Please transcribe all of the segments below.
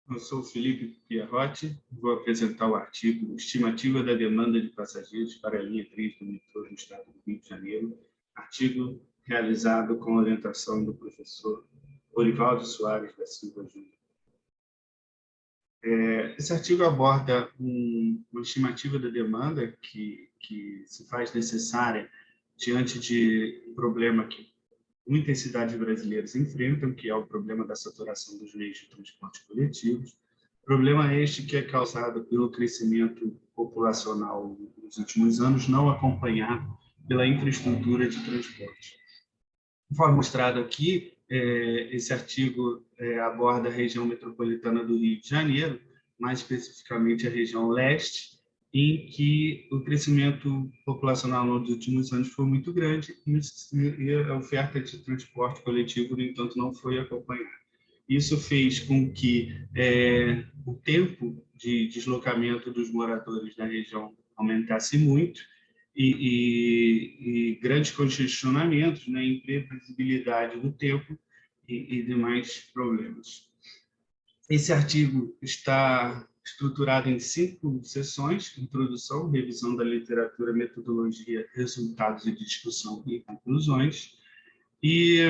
Eu sou o Felipe Pierrotti, vou apresentar o artigo Estimativa da Demanda de Passageiros para a linha 3 do metrô do Estado do Rio de Janeiro, artigo realizado com orientação do professor Orivaldo Soares da Silva Júnior. Esse artigo aborda uma estimativa da demanda que se faz necessária diante de um problema que muitas cidades brasileiras enfrentam, que é o problema da saturação dos meios de transporte coletivos. Problema este que é causado pelo crescimento populacional nos últimos anos, não acompanhado pela infraestrutura de transporte. Conforme mostrado aqui, esse artigo aborda a região metropolitana do Rio de Janeiro, mais especificamente a região leste, em que o crescimento populacional nos últimos anos foi muito grande e a oferta de transporte coletivo, no entanto, não foi acompanhada. Isso fez com que o tempo de deslocamento dos moradores da região aumentasse muito e grandes congestionamentos, né, imprevisibilidade do tempo e demais problemas. Esse artigo está estruturado em 5 seções: introdução, revisão da literatura, metodologia, resultados e discussão e conclusões. E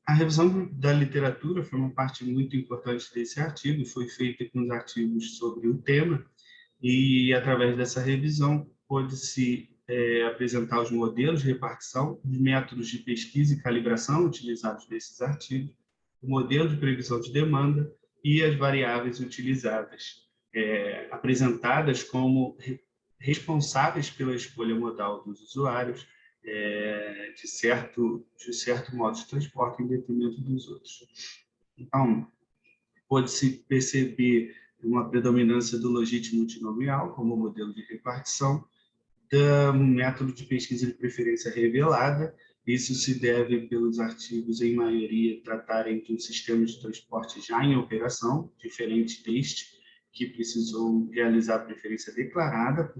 a revisão da literatura foi uma parte muito importante desse artigo, foi feita com os artigos sobre o tema, e através dessa revisão pôde-se apresentar os modelos de repartição, os métodos de pesquisa e calibração utilizados nesses artigos, o modelo de previsão de demanda e as variáveis utilizadas, apresentadas como responsáveis pela escolha modal dos usuários, de certo modo de transporte em detrimento dos outros. Então, pode-se perceber uma predominância do logite multinomial como modelo de repartição, do método de pesquisa de preferência revelada. Isso se deve pelos artigos, em maioria, tratarem de um sistema de transporte já em operação, diferente deste, que precisou realizar a preferência declarada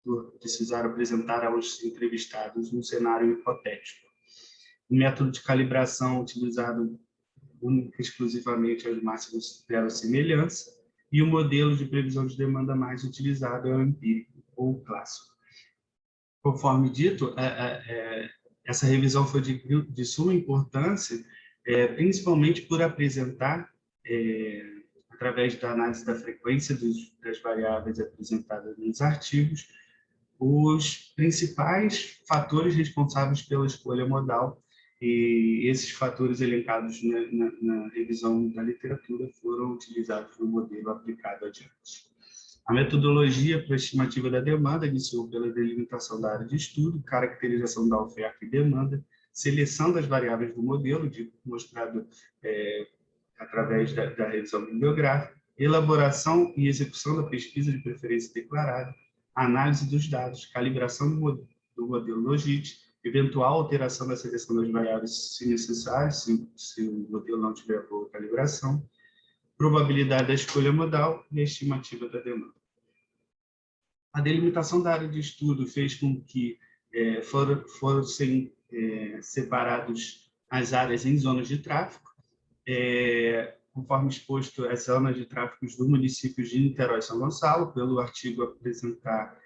por precisar apresentar aos entrevistados um cenário hipotético. O método de calibração utilizado única e exclusivamente aos máximos de semelhança, e o modelo de previsão de demanda mais utilizado é o empírico ou o clássico. Conforme dito, essa revisão foi de suma importância, principalmente por apresentar, através da análise da frequência das variáveis apresentadas nos artigos, os principais fatores responsáveis pela escolha modal, e esses fatores elencados na revisão da literatura foram utilizados no modelo aplicado adiante. A metodologia para a estimativa da demanda iniciou pela delimitação da área de estudo, caracterização da oferta e demanda, seleção das variáveis do modelo, mostrado através da revisão bibliográfica, elaboração e execução da pesquisa de preferência declarada, análise dos dados, calibração do modelo logite, eventual alteração da seleção das variáveis, se necessário, se o modelo não tiver boa calibração, probabilidade da escolha modal e a estimativa da demanda. A delimitação da área de estudo fez com que fossem separados as áreas em zonas de tráfego, conforme exposto as zonas de tráfego do município de Niterói e São Gonçalo, pelo artigo apresentar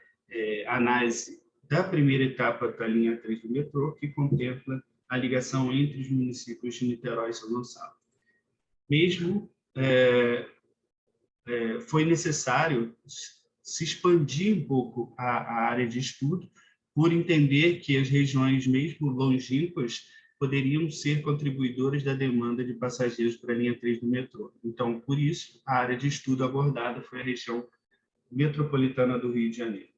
análise da primeira etapa da linha 3 do metrô, que contempla a ligação entre os municípios de Niterói e São Gonçalo. Mesmo foi necessário se expandir um pouco a área de estudo, por entender que as regiões, mesmo longínquas, poderiam ser contribuidoras da demanda de passageiros para a linha 3 do metrô. Então, por isso, a área de estudo abordada foi a região metropolitana do Rio de Janeiro.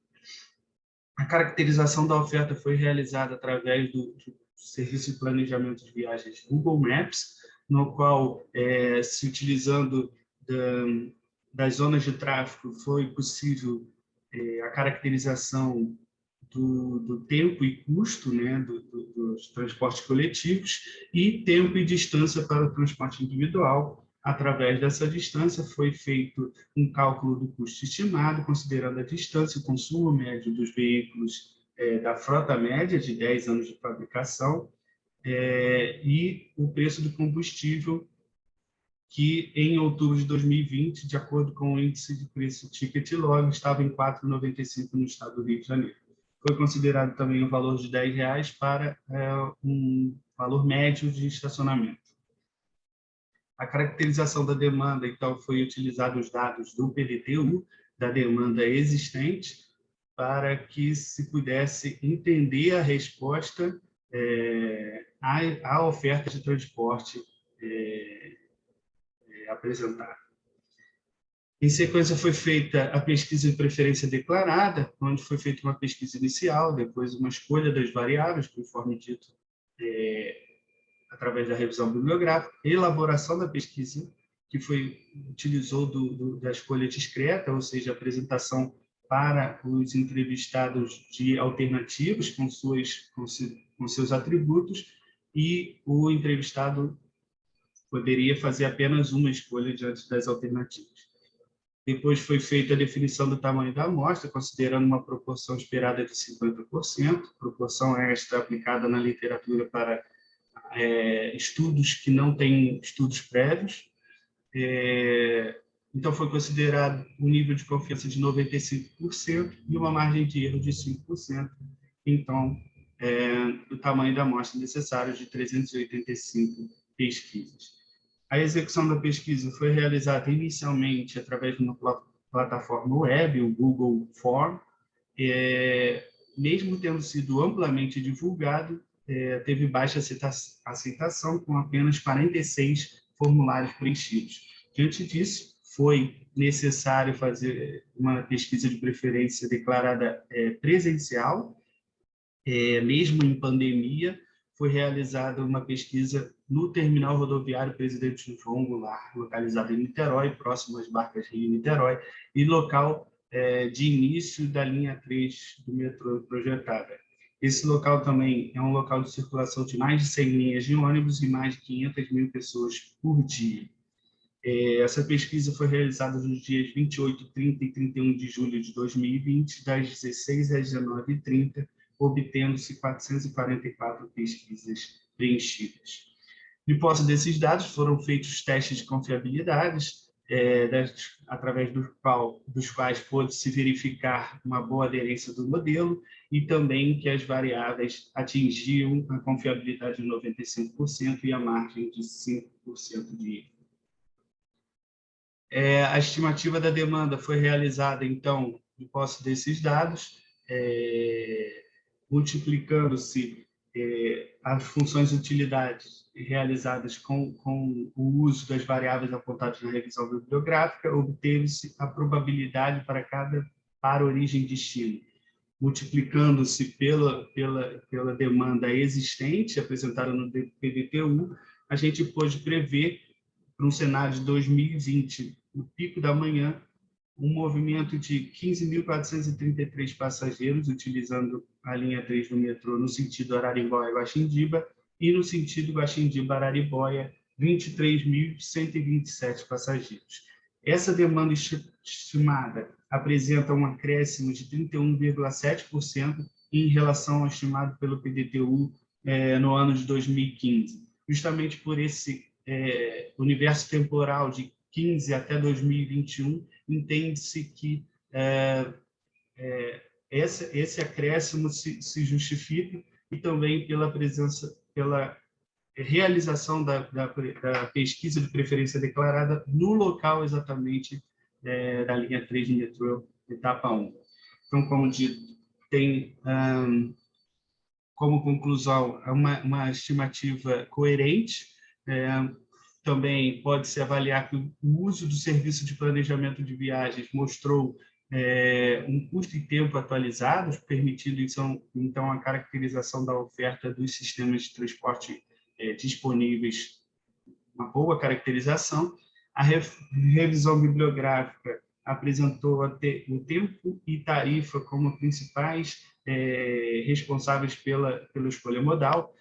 A caracterização da oferta foi realizada através do Serviço de Planejamento de Viagens Google Maps, no qual, se utilizando das zonas de tráfego, foi possível a caracterização do tempo e custo, né, dos transportes coletivos, e tempo e distância para o transporte individual. Através dessa distância foi feito um cálculo do custo estimado, considerando a distância e o consumo médio dos veículos da frota média de 10 anos de fabricação, e o preço do combustível que em outubro de 2020, de acordo com o índice de preço ticket log, estava em R$ 4,95 no estado do Rio de Janeiro. Foi considerado também o valor de R$ 10 para um valor médio de estacionamento. A caracterização da demanda, então, foi utilizado os dados do PDT-U, da demanda existente, para que se pudesse entender a resposta à oferta de transporte apresentada. Em sequência, foi feita a pesquisa de preferência declarada, onde foi feita uma pesquisa inicial, depois uma escolha das variáveis, conforme dito, através da revisão bibliográfica, elaboração da pesquisa, que utilizou da escolha discreta, ou seja, a apresentação para os entrevistados de alternativas com seus atributos, e o entrevistado poderia fazer apenas uma escolha diante das alternativas. Depois foi feita a definição do tamanho da amostra, considerando uma proporção esperada de 50%, proporção esta aplicada na literatura para estudos que não têm estudos prévios. Então, foi considerado um nível de confiança de 95% e uma margem de erro de 5%. Então, o tamanho da amostra necessário de 385 pesquisas. A execução da pesquisa foi realizada inicialmente através de uma plataforma web, o Google Form. Mesmo tendo sido amplamente divulgado, teve baixa aceitação, com apenas 46 formulários preenchidos. Diante disso, foi necessário fazer uma pesquisa de preferência declarada presencial. Mesmo em pandemia, foi realizada uma pesquisa no terminal rodoviário Presidente João Goulart, localizado em Niterói, próximo às Barcas Rio-Niterói, e local de início da linha 3 do metrô projetada. Esse local também é um local de circulação de mais de 100 linhas de ônibus e mais de 500 mil pessoas por dia. Essa pesquisa foi realizada nos dias 28, 30 e 31 de julho de 2020, das 16 às 19h30, obtendo-se 444 pesquisas preenchidas. De posse desses dados, foram feitos testes de confiabilidade, através dos quais pôde-se verificar uma boa aderência do modelo e também que as variáveis atingiam a confiabilidade de 95% e a margem de 5% de erro. A estimativa da demanda foi realizada, então, de posse desses dados, multiplicando-se as funções de utilidade realizadas com o uso das variáveis apontadas na revisão bibliográfica, obteve-se a probabilidade para origem e destino. Multiplicando-se pela demanda existente, apresentada no PDT-U, a gente pôde prever, para um cenário de 2020, no pico da manhã, um movimento de 15.433 passageiros, utilizando a linha 3 do metrô no sentido Araranguá-Guaxindiba, e no sentido Guaxindiba-Arariboia, 23.127 passageiros. Essa demanda estimada apresenta um acréscimo de 31,7% em relação ao estimado pelo PDT-U no ano de 2015. Justamente por esse universo temporal de 15 até 2021, entende-se que esse acréscimo se justifica, e também pela realização da pesquisa de preferência declarada no local exatamente da linha 3 do metrô, etapa 1. Então, como dito, tem como conclusão uma estimativa coerente. Também pode-se avaliar que o uso do serviço de planejamento de viagens mostrou um custo e tempo atualizados, permitindo, então, a caracterização da oferta dos sistemas de transporte disponíveis, uma boa caracterização. A revisão bibliográfica apresentou o tempo e tarifa como principais responsáveis pela escolha modal,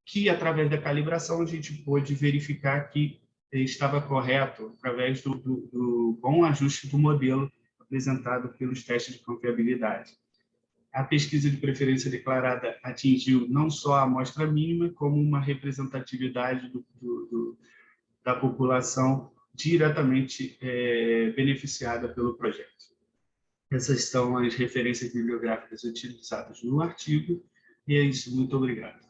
que, através da calibração, a gente pôde verificar que estava correto, através do bom ajuste do modelo apresentado pelos testes de confiabilidade. A pesquisa de preferência declarada atingiu não só a amostra mínima, como uma representatividade da população diretamente beneficiada pelo projeto. Essas são as referências bibliográficas utilizadas no artigo, e é isso. Muito obrigado.